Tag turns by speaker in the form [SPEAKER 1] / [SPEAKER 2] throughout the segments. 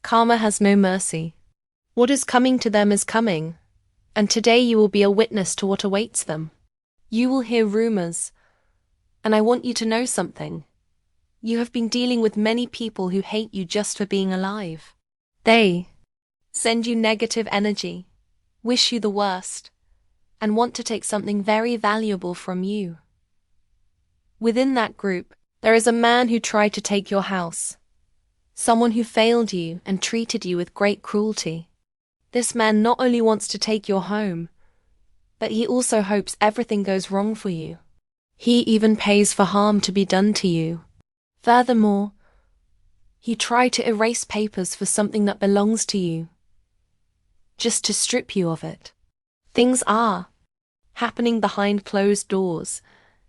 [SPEAKER 1] Karma has no mercy. What is coming to them is coming, and today you will be a witness to what awaits them. You will hear rumors, and I want you to know something. You have been dealing with many people who hate you just for being alive. They send you negative energy, wish you the worst, and want to take something very valuable from you. Within that group, there is a man who tried to take your house, someone who failed you and treated you with great cruelty. This man not only wants to take your home, but he also hopes everything goes wrong for you. He even pays for harm to be done to you. Furthermore, he tried to erase papers for something that belongs to you, just to strip you of it. Things are happening behind closed doors,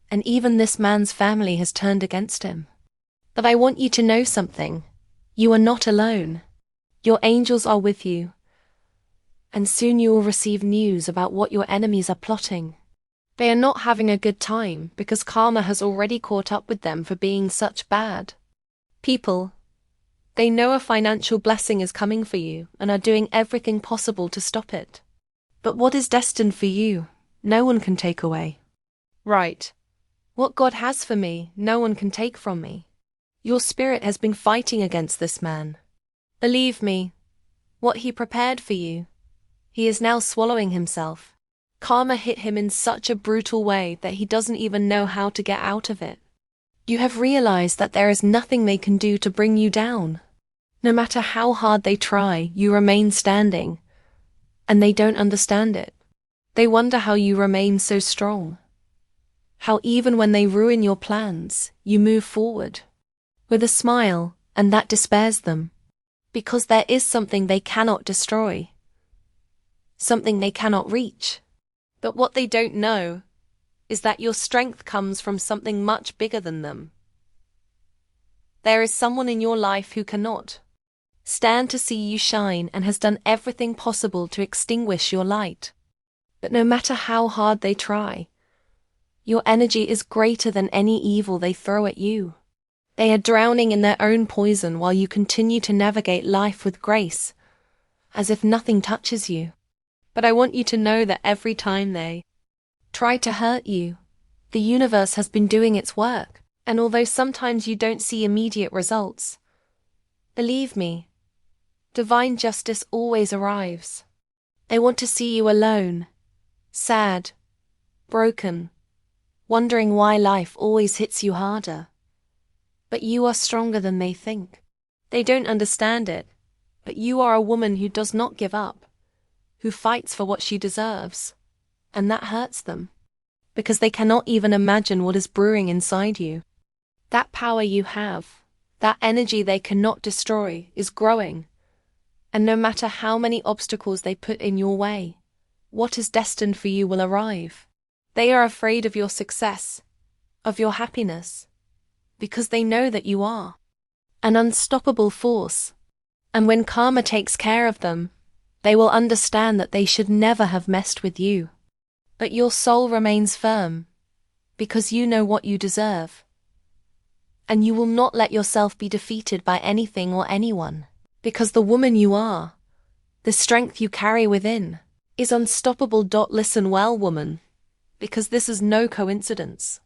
[SPEAKER 1] and even this man's family has turned against him. But I want you to know something. You are not alone. Your angels are with you, and soon you will receive news about what your enemies are plotting. They are not having a good time because karma has already caught up with them for being such bad people. They know a financial blessing is coming for you and are doing everything possible to stop it. But what is destined for you, no one can take away. Right. What God has for me, no one can take from me. Your spirit has been fighting against this man. Believe me, what he prepared for you, he is now swallowing himself. Karma hit him in such a brutal way that he doesn't even know how to get out of it. You have realized that there is nothing they can do to bring you down. No matter how hard they try, you remain standing, and they don't understand it. They wonder how you remain so strong. How even when they ruin your plans, you move forward with a smile, and that despairs them. Because there is something they cannot destroy, something they cannot reach. But what they don't know is that your strength comes from something much bigger than them. There is someone in your life who cannot stand to see you shine and has done everything possible to extinguish your light. But no matter how hard they try, your energy is greater than any evil they throw at you. They are drowning in their own poison while you continue to navigate life with grace, as if nothing touches you. But I want you to know that every time they try to hurt you, the universe has been doing its work, and although sometimes you don't see immediate results, believe me, divine justice always arrives. They want to see you alone, sad, broken, wondering why life always hits you harder. But you are stronger than they think. They don't understand it, but you are a woman who does not give up, who fights for what she deserves, and that hurts them, because they cannot even imagine what is brewing inside you. That power you have, that energy they cannot destroy, is growing, and no matter how many obstacles they put in your way, what is destined for you will arrive. They are afraid of your success, of your happiness, because they know that you are an unstoppable force, and when karma takes care of them, they will understand that they should never have messed with you. But your soul remains firm, because you know what you deserve. And you will not let yourself be defeated by anything or anyone, because the woman you are, the strength you carry within, is unstoppable. Listen well, woman, because this is no coincidence.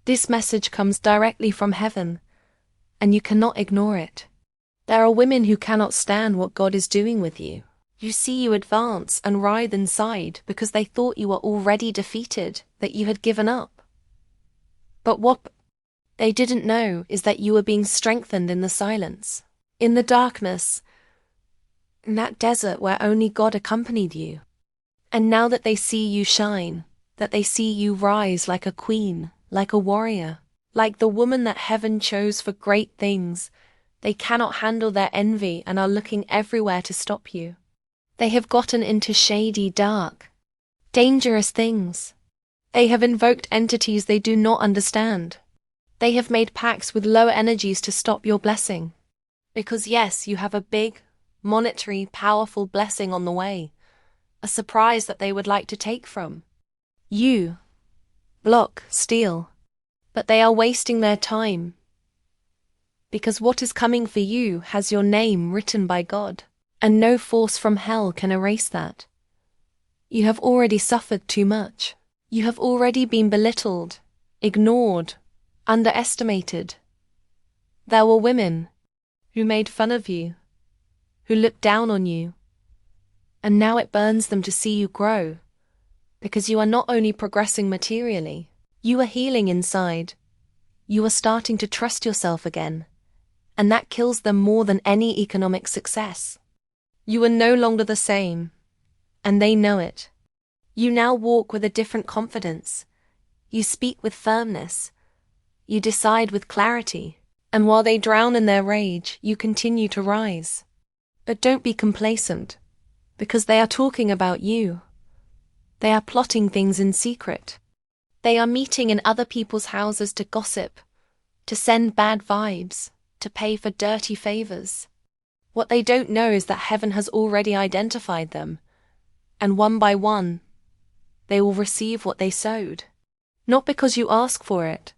[SPEAKER 1] This message comes directly from heaven, and you cannot ignore it. There are women who cannot stand what God is doing with you. You see you advance and writhe inside because they thought you were already defeated, that you had given up. But what they didn't know is that you were being strengthened in the silence, in the darkness, in that desert where only God accompanied you. And now that they see you shine, that they see you rise like a queen, like a warrior, like the woman that heaven chose for great things, they cannot handle their envy and are looking everywhere to stop you. They have gotten into shady, dark, dangerous things. They have invoked entities they do not understand. They have made pacts with low energies to stop your blessing. Because yes, you have a big, monetary, powerful blessing on the way, a surprise that they would like to take from you, block, steal. But they are wasting their time, because what is coming for you has your name written by God, and no force from hell can erase that. You have already suffered too much. You have already been belittled, ignored, underestimated. There were women who made fun of you, who looked down on you, and now it burns them to see you grow, because you are not only progressing materially, you are healing inside. You are starting to trust yourself again, and that kills them more than any economic success. You are no longer the same, and they know it. You now walk with a different confidence. You speak with firmness. You decide with clarity. And while they drown in their rage, you continue to rise. But don't be complacent, because they are talking about you. They are plotting things in secret. They are meeting in other people's houses to gossip, to send bad vibes, to pay for dirty favors. What they don't know is that heaven has already identified them, and one by one, they will receive what they sowed. Not because you ask for it,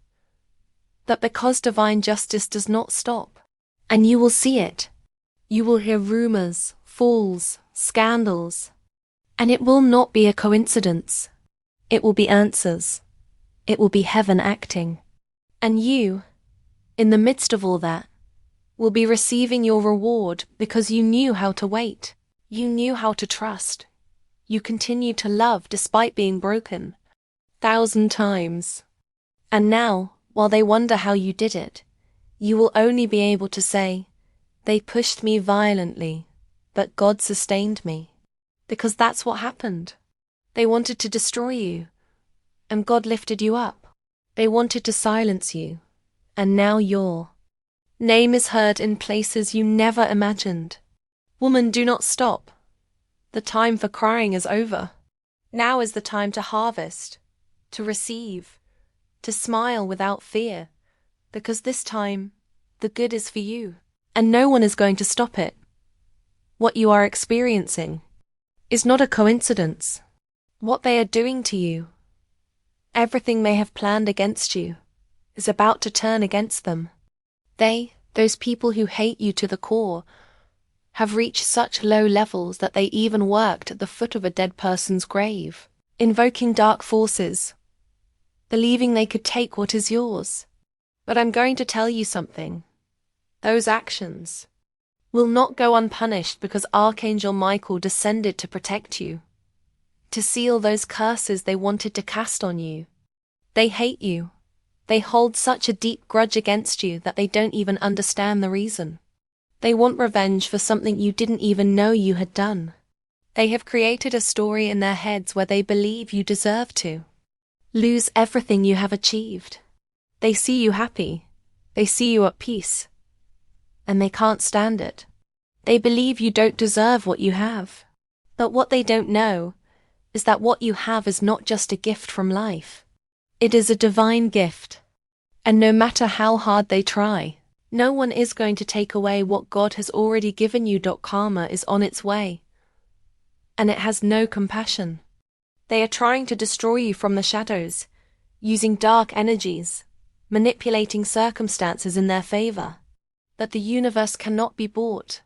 [SPEAKER 1] but because divine justice does not stop. And you will see it. You will hear rumors, falls, scandals. And it will not be a coincidence. It will be answers. It will be heaven acting. And you, in the midst of all that, will be receiving your reward because you knew how to wait. You knew how to trust. You continued to love despite being broken 1,000 times. And now, while they wonder how you did it, you will only be able to say, "They pushed me violently, but God sustained me." Because that's what happened. They wanted to destroy you, and God lifted you up. They wanted to silence you, and now your name is heard in places you never imagined. Woman, do not stop. The time for crying is over. Now is the time to harvest, to receive, to smile without fear, because this time, the good is for you, and no one is going to stop it. What you are experiencing is not a coincidence. What they are doing to you, everything they have planned against you, is about to turn against them. They, those people who hate you to the core, have reached such low levels that they even worked at the foot of a dead person's grave, invoking dark forces, believing they could take what is yours. But I'm going to tell you something. Those actions will not go unpunished because Archangel Michael descended to protect you, to seal those curses they wanted to cast on you. They hate you. They hold such a deep grudge against you that they don't even understand the reason. They want revenge for something you didn't even know you had done. They have created a story in their heads where they believe you deserve to lose everything you have achieved. They see you happy. They see you at peace. And they can't stand it. They believe you don't deserve what you have. But what they don't know is that what you have is not just a gift from life. It is a divine gift. And no matter how hard they try, no one is going to take away what God has already given you. Karma is on its way. And it has no compassion. They are trying to destroy you from the shadows, using dark energies, manipulating circumstances in their favor. But the universe cannot be bought.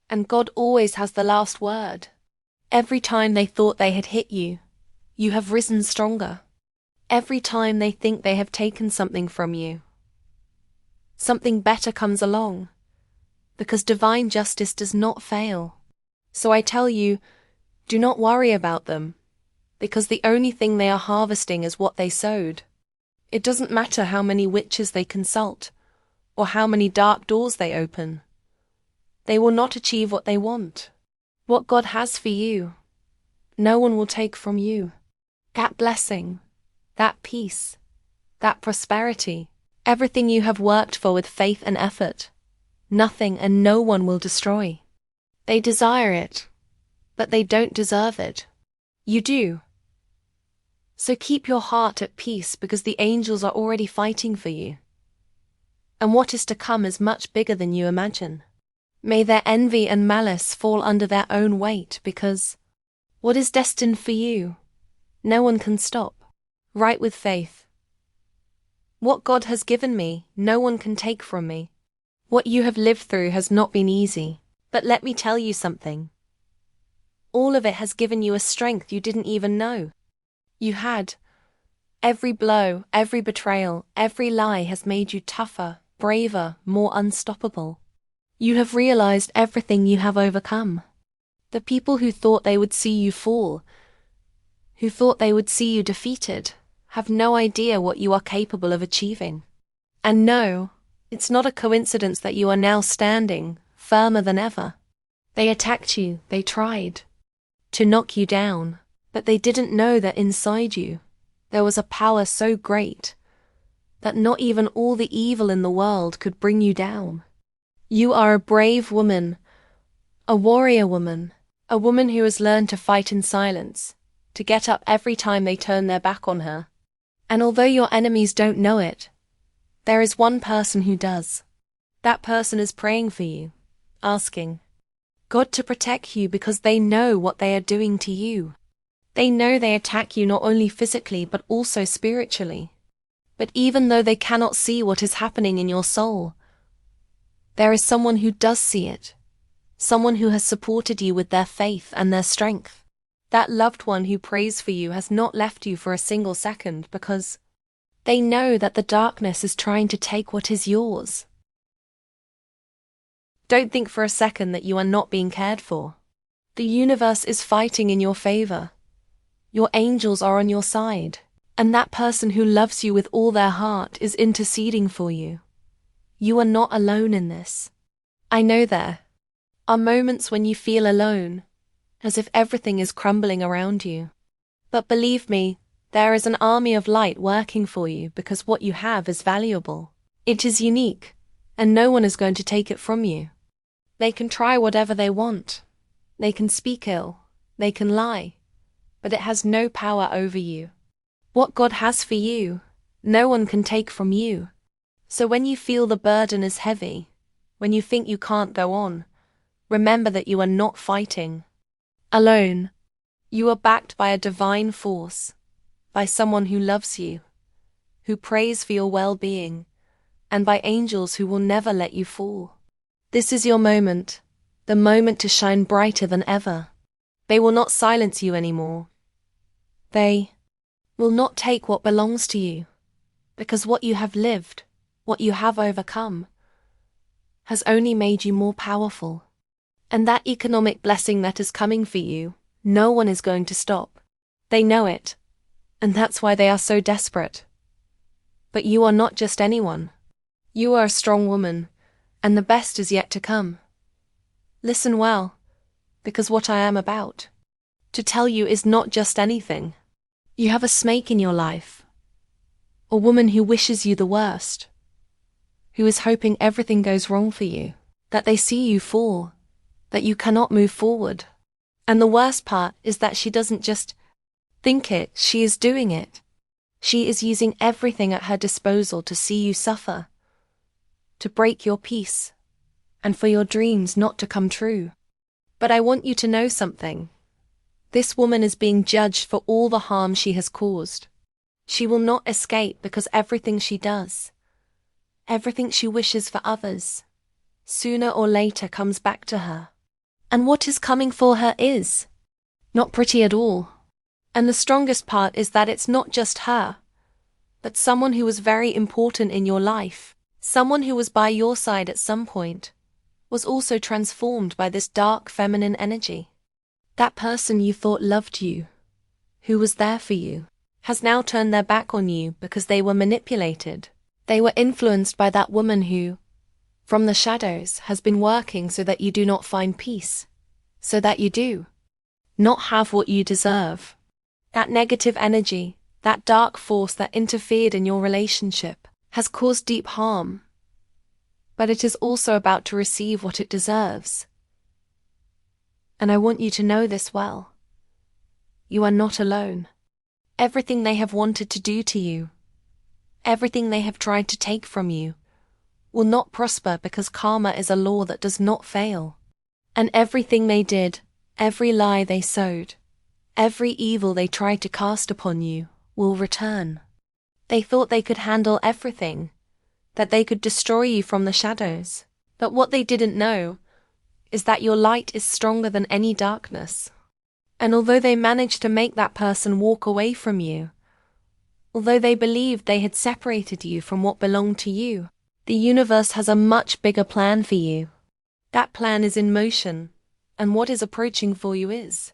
[SPEAKER 1] And God always has the last word. Every time they thought they had hit you, you have risen stronger. Every time they think they have taken something from you, something better comes along, because divine justice does not fail. So I tell you, do not worry about them, because the only thing they are harvesting is what they sowed. It doesn't matter how many witches they consult, or how many dark doors they open. They will not achieve what they want. What God has for you, no one will take from you. That blessing, that peace, that prosperity, everything you have worked for with faith and effort, nothing and no one will destroy. They desire it, but they don't deserve it. You do. So keep your heart at peace because the angels are already fighting for you. And what is to come is much bigger than you imagine. May their envy and malice fall under their own weight because what is destined for you, no one can stop. Write with faith. What God has given me, no one can take from me. What you have lived through has not been easy, but let me tell you something. All of it has given you a strength you didn't even know you had. Every blow, every betrayal, every lie has made you tougher, braver, more unstoppable. You have realized everything you have overcome. The people who thought they would see you fall, who thought they would see you defeated, have no idea what you are capable of achieving. And no, it's not a coincidence that you are now standing firmer than ever. They attacked you, they tried to knock you down, but they didn't know that inside you there was a power so great that not even all the evil in the world could bring you down. You are a brave woman, a warrior woman, a woman who has learned to fight in silence, to get up every time they turn their back on her. And although your enemies don't know it, there is one person who does. That person is praying for you, asking God to protect you because they know what they are doing to you. They know they attack you not only physically but also spiritually. But even though they cannot see what is happening in your soul, there is someone who does see it, someone who has supported you with their faith and their strength. That loved one who prays for you has not left you for a single second because they know that the darkness is trying to take what is yours. Don't think for a second that you are not being cared for. The universe is fighting in your favor. Your angels are on your side, and that person who loves you with all their heart is interceding for you. You are not alone in this. I know there are moments when you feel alone, as if everything is crumbling around you. But believe me, there is an army of light working for you because what you have is valuable. It is unique, and no one is going to take it from you. They can try whatever they want. They can speak ill. They can lie. But it has no power over you. What God has for you, no one can take from you. So when you feel the burden is heavy, when you think you can't go on, remember that you are not fighting alone. You are backed by a divine force, by someone who loves you, who prays for your well-being, and by angels who will never let you fall. This is your moment, the moment to shine brighter than ever. They will not silence you anymore. They will not take what belongs to you, because what you have lived, what you have overcome, has only made you more powerful. And that economic blessing that is coming for you, no one is going to stop. They know it, and that's why they are so desperate. But you are not just anyone. You are a strong woman, and the best is yet to come. Listen well, because what I am about to tell you is not just anything. You have a snake in your life, a woman who wishes you the worst, who is hoping everything goes wrong for you, that they see you fall, that you cannot move forward. And the worst part is that she doesn't just think it, she is doing it. She is using everything at her disposal to see you suffer, to break your peace, and for your dreams not to come true. But I want you to know something. This woman is being judged for all the harm she has caused. She will not escape because everything she does, everything she wishes for others, sooner or later comes back to her. And what is coming for her is not pretty at all. And the strongest part is that it's not just her, but someone who was very important in your life, someone who was by your side at some point, was also transformed by this dark feminine energy. That person you thought loved you, who was there for you, has now turned their back on you because they were manipulated. They were influenced by that woman who, from the shadows, has been working so that you do not find peace, so that you do not have what you deserve. That negative energy, that dark force that interfered in your relationship, has caused deep harm, but it is also about to receive what it deserves. And I want you to know this well. You are not alone. Everything they have wanted to do to you, everything they have tried to take from you, will not prosper because karma is a law that does not fail. And everything they did, every lie they sowed, every evil they tried to cast upon you, will return. They thought they could handle everything, that they could destroy you from the shadows, But what they didn't know is that your light is stronger than any darkness. And although they managed to make that person walk away from you, although they believed they had separated you from what belonged to you, the universe has a much bigger plan for you. That plan is in motion, and what is approaching for you is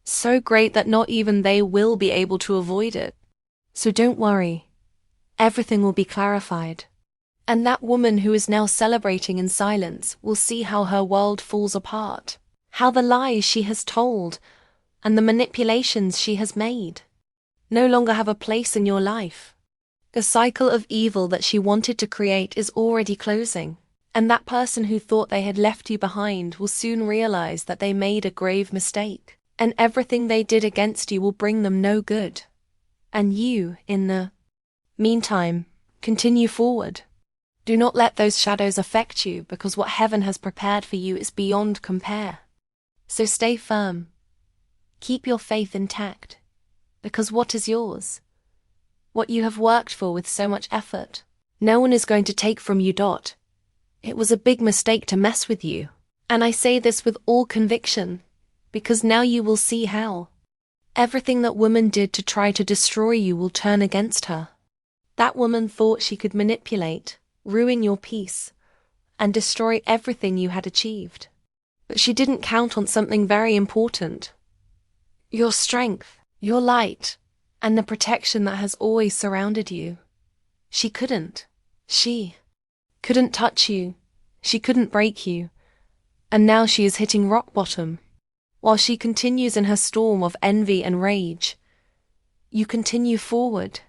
[SPEAKER 1] so great that not even they will be able to avoid it. So don't worry. Everything will be clarified. And that woman who is now celebrating in silence will see how her world falls apart, how the lies she has told and the manipulations she has made no longer have a place in your life. The cycle of evil that she wanted to create is already closing, and that person who thought they had left you behind will soon realize that they made a grave mistake, and everything they did against you will bring them no good. And you, in the meantime, continue forward. Do not let those shadows affect you, because what heaven has prepared for you is beyond compare. So stay firm. Keep your faith intact, because what is yours, what you have worked for with so much effort, no one is going to take from you. It was a big mistake to mess with you. And I say this with all conviction, because now you will see how everything that woman did to try to destroy you will turn against her. That woman thought she could manipulate, ruin your peace, and destroy everything you had achieved. But she didn't count on something very important: your strength, your light, and the protection that has always surrounded you. She couldn't touch you, she couldn't break you, and now she is hitting rock bottom. While she continues in her storm of envy and rage, you continue forward,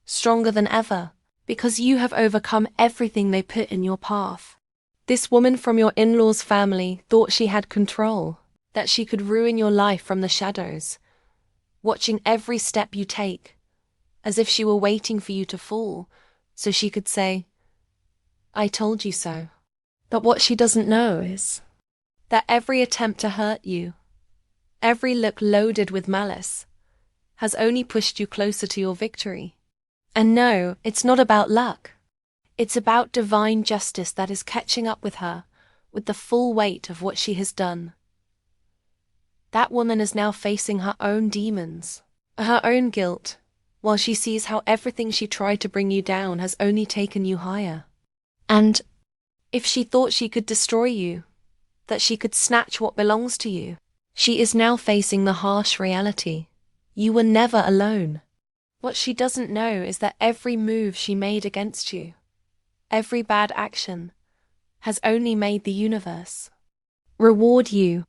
[SPEAKER 1] stronger than ever, because you have overcome everything they put in your path. This woman from your in-laws' family thought she had control, that she could ruin your life from the shadows, watching every step you take, as if she were waiting for you to fall, so she could say, "I told you so." But what she doesn't know is that every attempt to hurt you, every look loaded with malice, has only pushed you closer to your victory. And no, it's not about luck. It's about divine justice that is catching up with her, with the full weight of what she has done. That woman is now facing her own demons, her own guilt, while she sees how everything she tried to bring you down has only taken you higher. And if she thought she could destroy you, that she could snatch what belongs to you, she is now facing the harsh reality: you were never alone. What she doesn't know is that every move she made against you, every bad action, has only made the universe reward you.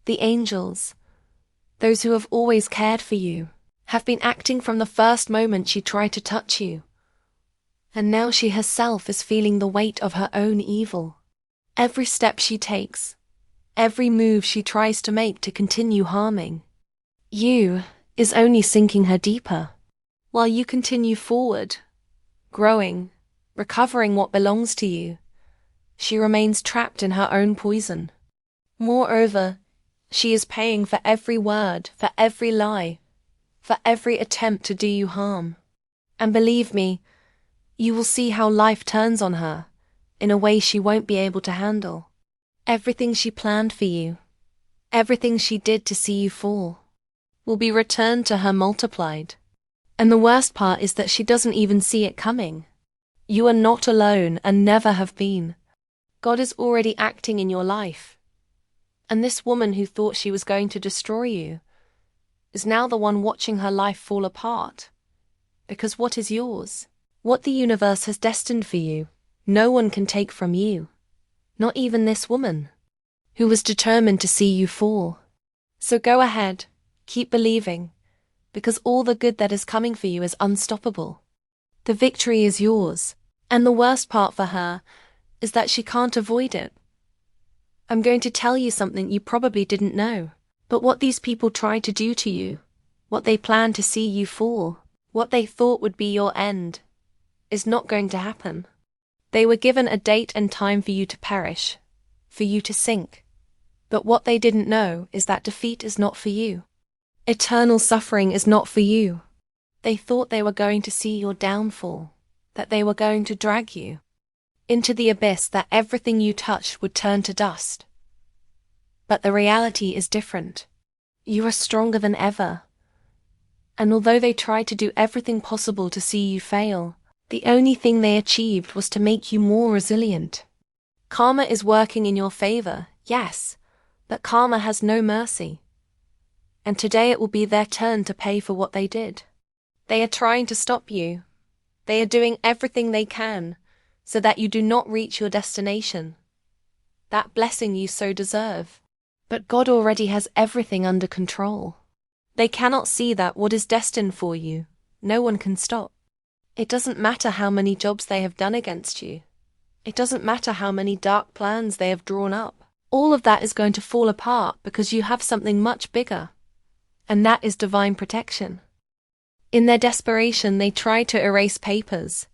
[SPEAKER 1] The angels, those who have always cared for you, have been acting from the first moment she tried to touch you. And now she herself is feeling the weight of her own evil. Every step she takes, every move she tries to make to continue harming you, is only sinking her deeper. While you continue forward, growing, recovering what belongs to you, she remains trapped in her own poison. Moreover, she is paying for every word, for every lie, for every attempt to do you harm. And believe me, you will see how life turns on her in a way she won't be able to handle. Everything she planned for you, everything she did to see you fall, will be returned to her multiplied. And the worst part is that she doesn't even see it coming. You are not alone and never have been. God is already acting in your life. And this woman who thought she was going to destroy you is now the one watching her life fall apart. Because what is yours, what the universe has destined for you, no one can take from you. Not even this woman, who was determined to see you fall. So go ahead, keep believing, because all the good that is coming for you is unstoppable. The victory is yours, and the worst part for her is that she can't avoid it. I'm going to tell you something you probably didn't know, but what these people tried to do to you, what they planned to see you fall, what they thought would be your end, is not going to happen. They were given a date and time for you to perish, for you to sink. But what they didn't know is that defeat is not for you. Eternal suffering is not for you. They thought they were going to see your downfall, that they were going to drag you. into the abyss that everything you touched would turn to dust. But the reality is different. You are stronger than ever. And although they tried to do everything possible to see you fail, the only thing they achieved was to make you more resilient. Karma is working in your favor, yes, but karma has no mercy. And today it will be their turn to pay for what they did. They are trying to stop you. They are doing everything they can so that you do not reach your destination, that blessing you so deserve. But God already has everything under control. They cannot see that what is destined for you, no one can stop. It doesn't matter how many jobs they have done against you. It doesn't matter how many dark plans they have drawn up. All of that is going to fall apart because you have something much bigger, and that is divine protection. In their desperation, they try to erase papers,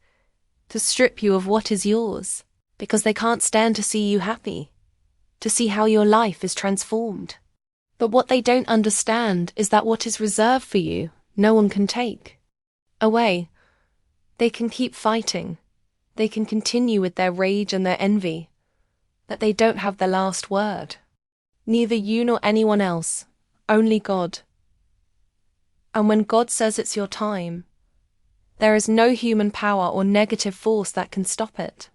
[SPEAKER 1] to strip you of what is yours, because they can't stand to see you happy, to see how your life is transformed. But what they don't understand is that what is reserved for you, no one can take away. They can keep fighting. They can continue with their rage and their envy, but they don't have the last word. Neither you nor anyone else, only God. And when God says it's your time, there is no human power or negative force that can stop it.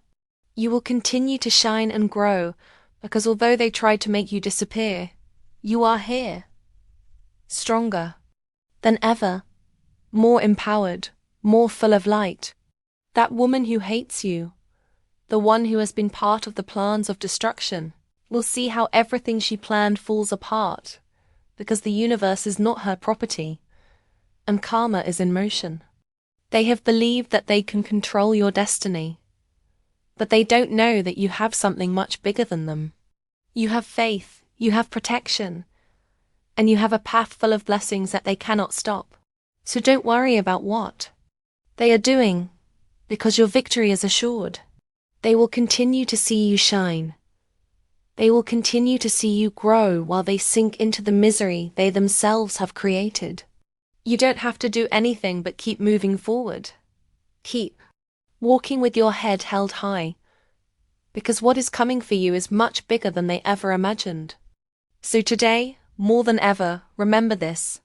[SPEAKER 1] You will continue to shine and grow, because although they tried to make you disappear, you are here, stronger than ever, more empowered, more full of light. That woman who hates you, the one who has been part of the plans of destruction, will see how everything she planned falls apart, because the universe is not her property, and karma is in motion. They have believed that they can control your destiny, but they don't know that you have something much bigger than them. You have faith, you have protection, and you have a path full of blessings that they cannot stop. So don't worry about what they are doing, because your victory is assured. They will continue to see you shine. They will continue to see you grow while they sink into the misery they themselves have created. You don't have to do anything but keep moving forward. Keep walking with your head held high, because what is coming for you is much bigger than they ever imagined. So today, more than ever, remember this.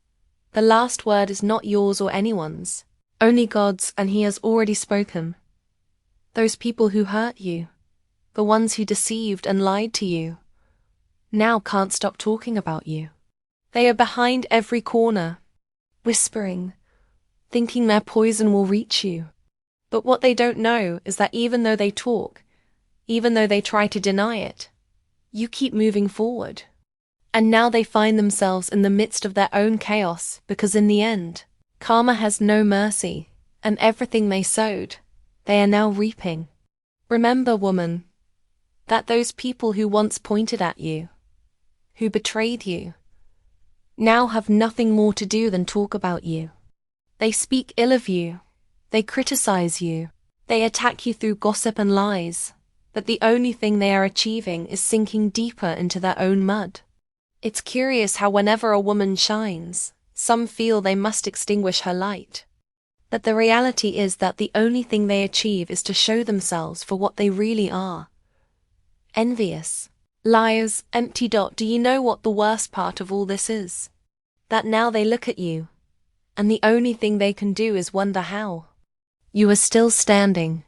[SPEAKER 1] The last word is not yours or anyone's, only God's, and He has already spoken. Those people who hurt you, the ones who deceived and lied to you, now can't stop talking about you. They are behind every corner, whispering, thinking their poison will reach you. But what they don't know is that even though they talk, even though they try to deny it, you keep moving forward. And now they find themselves in the midst of their own chaos, because in the end, karma has no mercy, and everything they sowed, they are now reaping. Remember, woman, that those people who once pointed at you, who betrayed you, now have nothing more to do than talk about you. They speak ill of you, they criticize you, they attack you through gossip and lies, but the only thing they are achieving is sinking deeper into their own mud. It's curious how whenever a woman shines, some feel they must extinguish her light. But the reality is that the only thing they achieve is to show themselves for what they really are. Envious, liars, empty. Do you know what the worst part of all this is? That now they look at you, and the only thing they can do is wonder how you are still standing.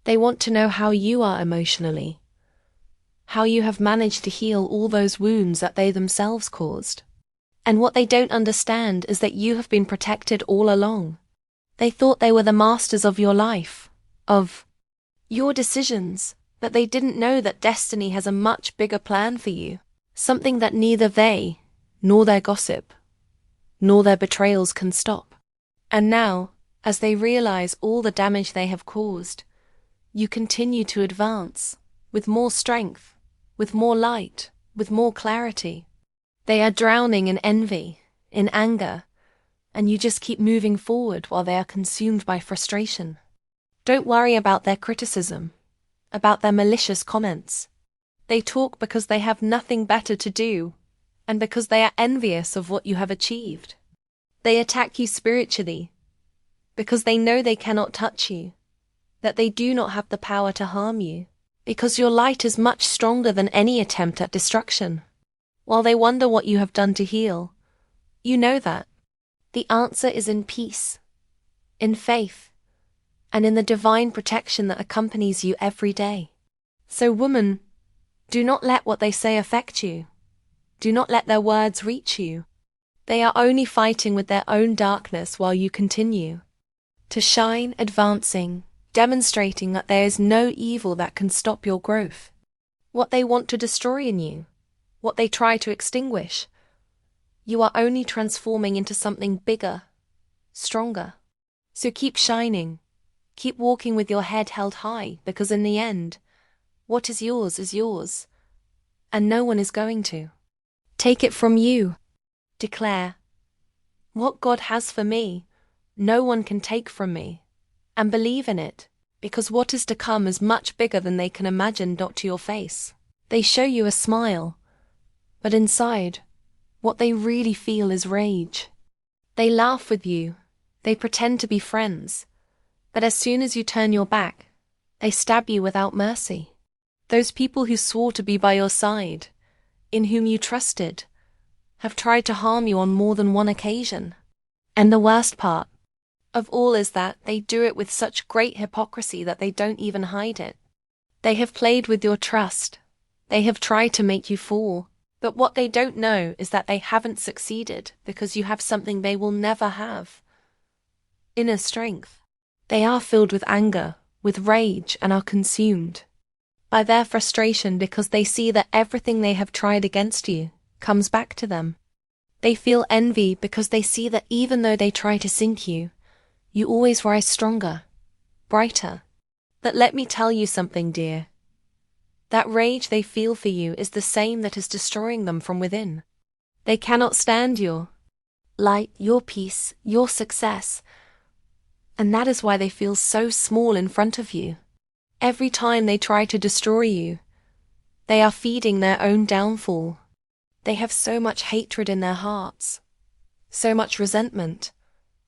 [SPEAKER 1] They want to know how you are emotionally, how you have managed to heal all those wounds that they themselves caused. And what they don't understand is that you have been protected all along. They thought they were the masters of your life, of your decisions, but they didn't know that destiny has a much bigger plan for you, something that neither they, nor their gossip, nor their betrayals can stop. And now, as they realize all the damage they have caused, you continue to advance, with more strength, with more light, with more clarity. They are drowning in envy, in anger, and you just keep moving forward while they are consumed by frustration. Don't worry about their criticism, about their malicious comments. They talk because they have nothing better to do, and because they are envious of what you have achieved. They attack you spiritually, because they know they cannot touch you, that they do not have the power to harm you, because your light is much stronger than any attempt at destruction. While they wonder what you have done to heal, you know that the answer is in peace, in faith, and in the divine protection that accompanies you every day. So, woman, do not let what they say affect you. Do not let their words reach you. They are only fighting with their own darkness while you continue to shine, advancing, demonstrating that there is no evil that can stop your growth. What they want to destroy in you, what they try to extinguish, you are only transforming into something bigger, stronger. So keep shining, keep walking with your head held high, because in the end, what is yours, and no one is going to take it from you. Declare, what God has for me, no one can take from me, and believe in it, because what is to come is much bigger than they can imagine. Not to your face. They show you a smile, but inside, what they really feel is rage. They laugh with you, they pretend to be friends, but as soon as you turn your back, they stab you without mercy. Those people who swore to be by your side, in whom you trusted, have tried to harm you on more than one occasion. And the worst part of all is that they do it with such great hypocrisy that they don't even hide it. They have played with your trust. They have tried to make you fall. But what they don't know is that they haven't succeeded because you have something they will never have: inner strength. They are filled with anger, with rage, and are consumed by their frustration because they see that everything they have tried against you comes back to them. They feel envy because they see that even though they try to sink you, you always rise stronger, brighter. But let me tell you something, dear. That rage they feel for you is the same that is destroying them from within. They cannot stand your light, your peace, your success, and that is why they feel so small in front of you. Every time they try to destroy you, they are feeding their own downfall. They have so much hatred in their hearts, so much resentment,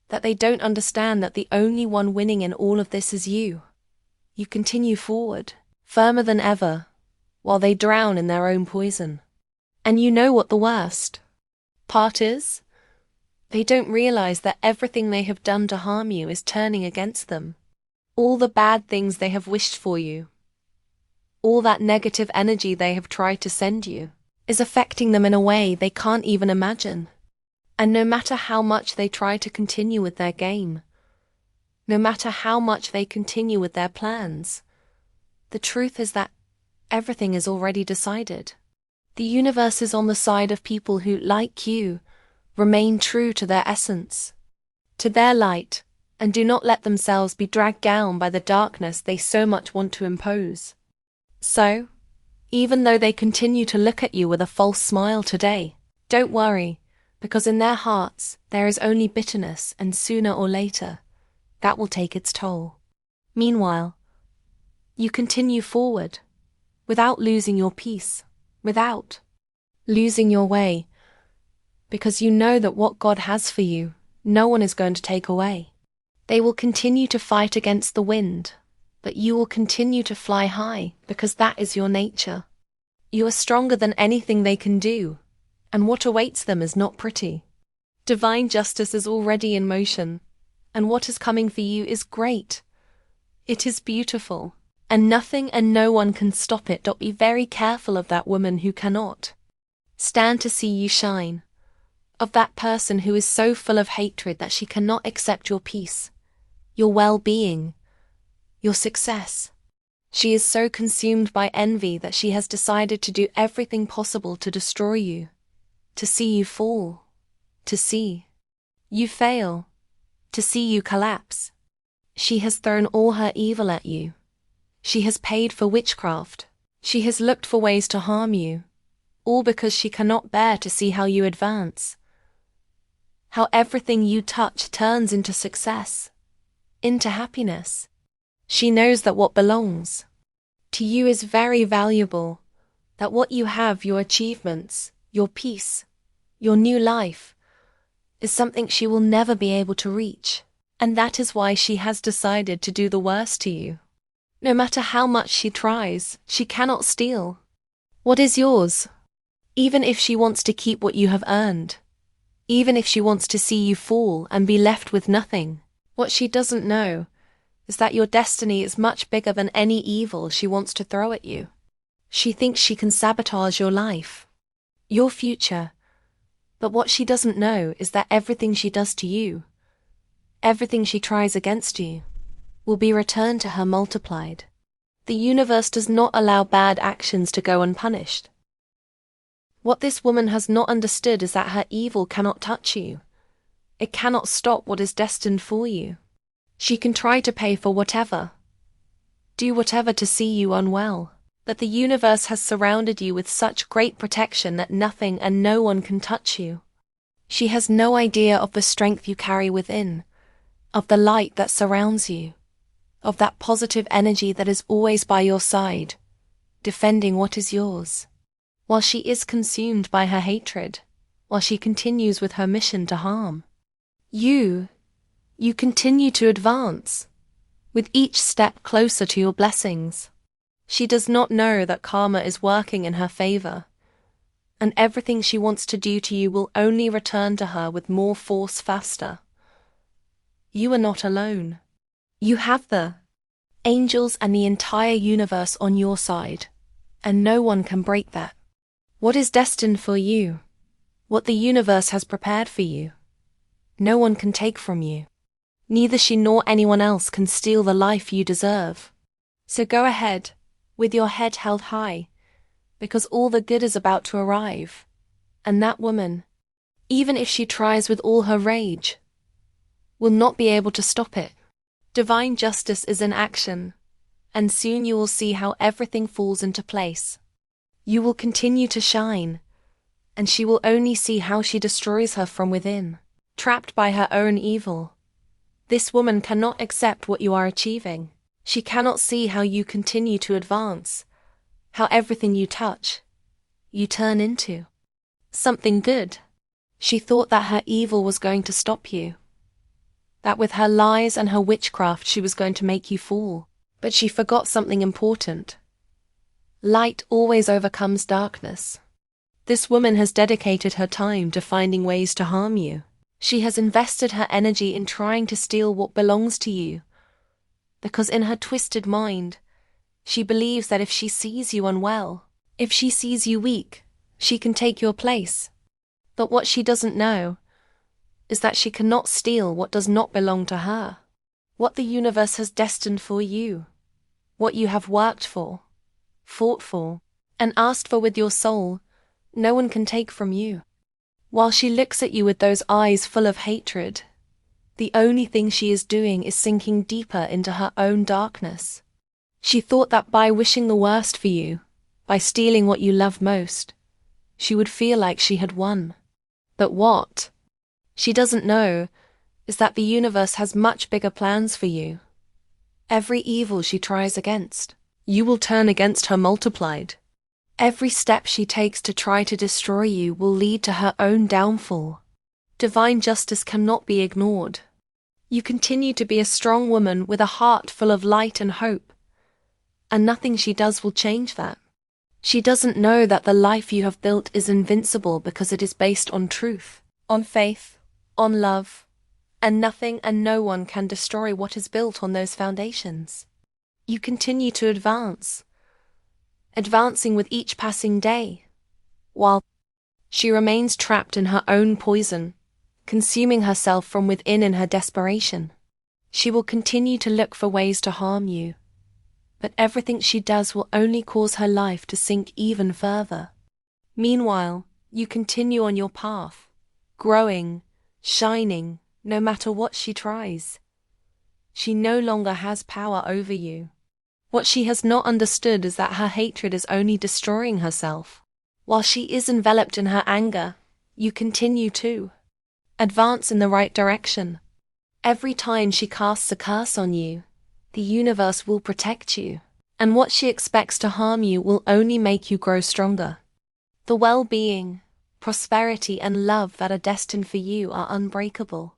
[SPEAKER 1] that they don't understand that the only one winning in all of this is you. You continue forward, firmer than ever, while they drown in their own poison. And you know what the worst part is? They don't realize that everything they have done to harm you is turning against them. All the bad things they have wished for you, all that negative energy they have tried to send you, is affecting them in a way they can't even imagine. And no matter how much they try to continue with their game, no matter how much they continue with their plans, the truth is that everything is already decided. The universe is on the side of people who, like you, remain true to their essence, to their light, and do not let themselves be dragged down by the darkness they so much want to impose. So, even though they continue to look at you with a false smile today, don't worry, because in their hearts there is only bitterness, and sooner or later, that will take its toll. Meanwhile, you continue forward, without losing your peace, without losing your way, because you know that what God has for you, no one is going to take away. They will continue to fight against the wind, but you will continue to fly high, because that is your nature. You are stronger than anything they can do, and what awaits them is not pretty. Divine justice is already in motion, and what is coming for you is great. It is beautiful, and nothing and no one can stop it. Be very careful of that woman who cannot stand to see you shine, of that person who is so full of hatred that she cannot accept your peace, your well-being, your success. She is so consumed by envy that she has decided to do everything possible to destroy you, to see you fall, to see you fail, to see you collapse. She has thrown all her evil at you. She has paid for witchcraft. She has looked for ways to harm you, all because she cannot bear to see how you advance, how everything you touch turns into success, into happiness. She knows that what belongs to you is very valuable, that what you have, your achievements, your peace, your new life, is something she will never be able to reach. And that is why she has decided to do the worst to you, No matter how much she tries, she cannot steal what is yours. Even if she wants to keep what you have earned. Even if she wants to see you fall and be left with nothing. What she doesn't know is that your destiny is much bigger than any evil she wants to throw at you. She thinks she can sabotage your life, your future. But what she doesn't know is that everything she does to you, everything she tries against you, will be returned to her multiplied. The universe does not allow bad actions to go unpunished. What this woman has not understood is that her evil cannot touch you. It cannot stop what is destined for you. She can try to pay for whatever, do whatever to see you unwell, but the universe has surrounded you with such great protection that nothing and no one can touch you. She has no idea of the strength you carry within, of the light that surrounds you, of that positive energy that is always by your side, defending what is yours. While she is consumed by her hatred, while she continues with her mission to harm, you continue to advance, with each step closer to your blessings. She does not know that karma is working in her favor, and everything she wants to do to you will only return to her with more force faster. You are not alone. You have the angels and the entire universe on your side, and no one can break that. What is destined for you, what the universe has prepared for you, no one can take from you. Neither she nor anyone else can steal the life you deserve. So go ahead, with your head held high, because all the good is about to arrive. And that woman, even if she tries with all her rage, will not be able to stop it. Divine justice is in action, and soon you will see how everything falls into place. You will continue to shine, and she will only see how she destroys her from within, trapped by her own evil. This woman cannot accept what you are achieving. She cannot see how you continue to advance, how everything you touch, you turn into something good. She thought that her evil was going to stop you, that with her lies and her witchcraft she was going to make you fall. But she forgot something important. Light always overcomes darkness. This woman has dedicated her time to finding ways to harm you. She has invested her energy in trying to steal what belongs to you, because in her twisted mind, she believes that if she sees you unwell, if she sees you weak, she can take your place. But what she doesn't know is that she cannot steal what does not belong to her. What the universe has destined for you, what you have worked for, fought for, and asked for with your soul, no one can take from you. While she looks at you with those eyes full of hatred, the only thing she is doing is sinking deeper into her own darkness. She thought that by wishing the worst for you, by stealing what you love most, she would feel like she had won. But what she doesn't know is that the universe has much bigger plans for you. Every evil she tries against, you will turn against her multiplied. Every step she takes to try to destroy you will lead to her own downfall. Divine justice cannot be ignored. You continue to be a strong woman with a heart full of light and hope, and nothing she does will change that. She doesn't know that the life you have built is invincible because it is based on truth, on faith, on love, and nothing and no one can destroy what is built on those foundations. You continue to advance, advancing with each passing day, while she remains trapped in her own poison, consuming herself from within in her desperation. She will continue to look for ways to harm you, but everything she does will only cause her life to sink even further. Meanwhile, you continue on your path, growing, shining, no matter what she tries. She no longer has power over you. What she has not understood is that her hatred is only destroying herself. While she is enveloped in her anger, you continue to advance in the right direction. Every time she casts a curse on you, the universe will protect you, and what she expects to harm you will only make you grow stronger. The well-being, prosperity, and love that are destined for you are unbreakable.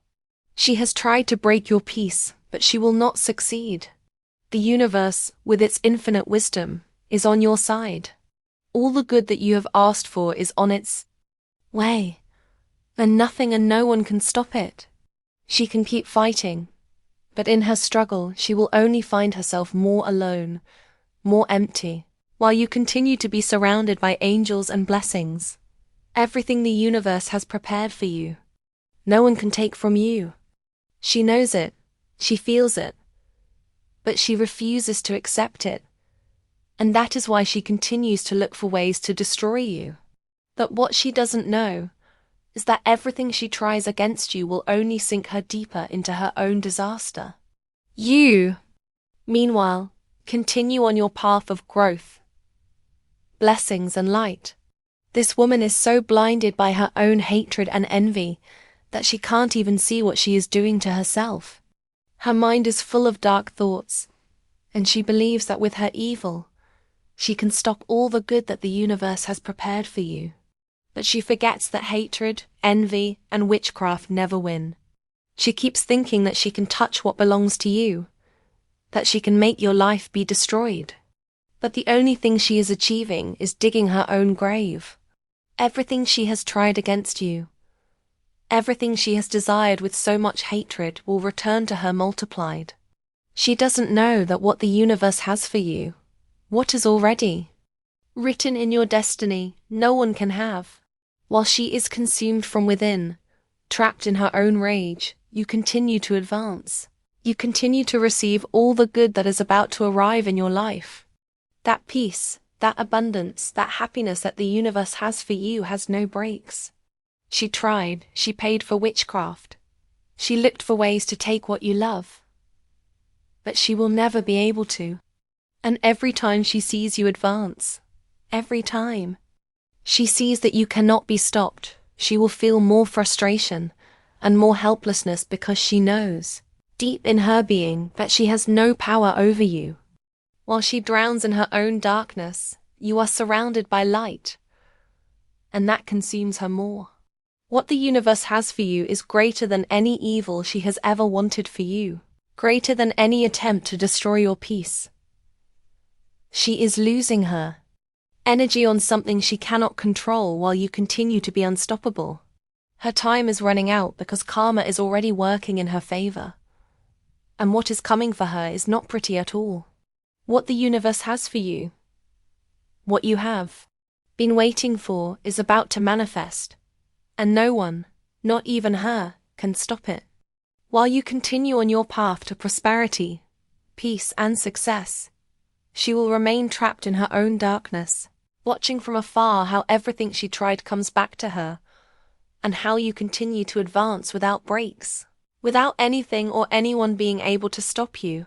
[SPEAKER 1] She has tried to break your peace, but she will not succeed. The universe, with its infinite wisdom, is on your side. All the good that you have asked for is on its way, and nothing and no one can stop it. She can keep fighting, but in her struggle she will only find herself more alone, more empty, while you continue to be surrounded by angels and blessings. Everything the universe has prepared for you, no one can take from you. She knows it, she feels it, but she refuses to accept it, and that is why she continues to look for ways to destroy you. But what she doesn't know is that everything she tries against you will only sink her deeper into her own disaster. You, meanwhile, continue on your path of growth, blessings and light. This woman is so blinded by her own hatred and envy that she can't even see what she is doing to herself. Her mind is full of dark thoughts, and she believes that with her evil, she can stop all the good that the universe has prepared for you. But she forgets that hatred, envy, and witchcraft never win. She keeps thinking that she can touch what belongs to you, that she can make your life be destroyed. But the only thing she is achieving is digging her own grave. Everything she has tried against you, everything she has desired with so much hatred will return to her multiplied. She doesn't know that what the universe has for you, what is already written in your destiny, no one can have. While she is consumed from within, trapped in her own rage, you continue to advance. You continue to receive all the good that is about to arrive in your life. That peace, that abundance, that happiness that the universe has for you has no breaks. She tried, she paid for witchcraft. She looked for ways to take what you love. But she will never be able to. And every time she sees you advance, every time she sees that you cannot be stopped, she will feel more frustration and more helplessness because she knows, deep in her being, that she has no power over you. While she drowns in her own darkness, you are surrounded by light, and that consumes her more. What the universe has for you is greater than any evil she has ever wanted for you, greater than any attempt to destroy your peace. She is losing her energy on something she cannot control while you continue to be unstoppable. Her time is running out because karma is already working in her favor. And what is coming for her is not pretty at all. What the universe has for you, what you have been waiting for, is about to manifest, and no one, not even her, can stop it. While you continue on your path to prosperity, peace, and success, she will remain trapped in her own darkness, watching from afar how everything she tried comes back to her, and how you continue to advance without breaks, without anything or anyone being able to stop you.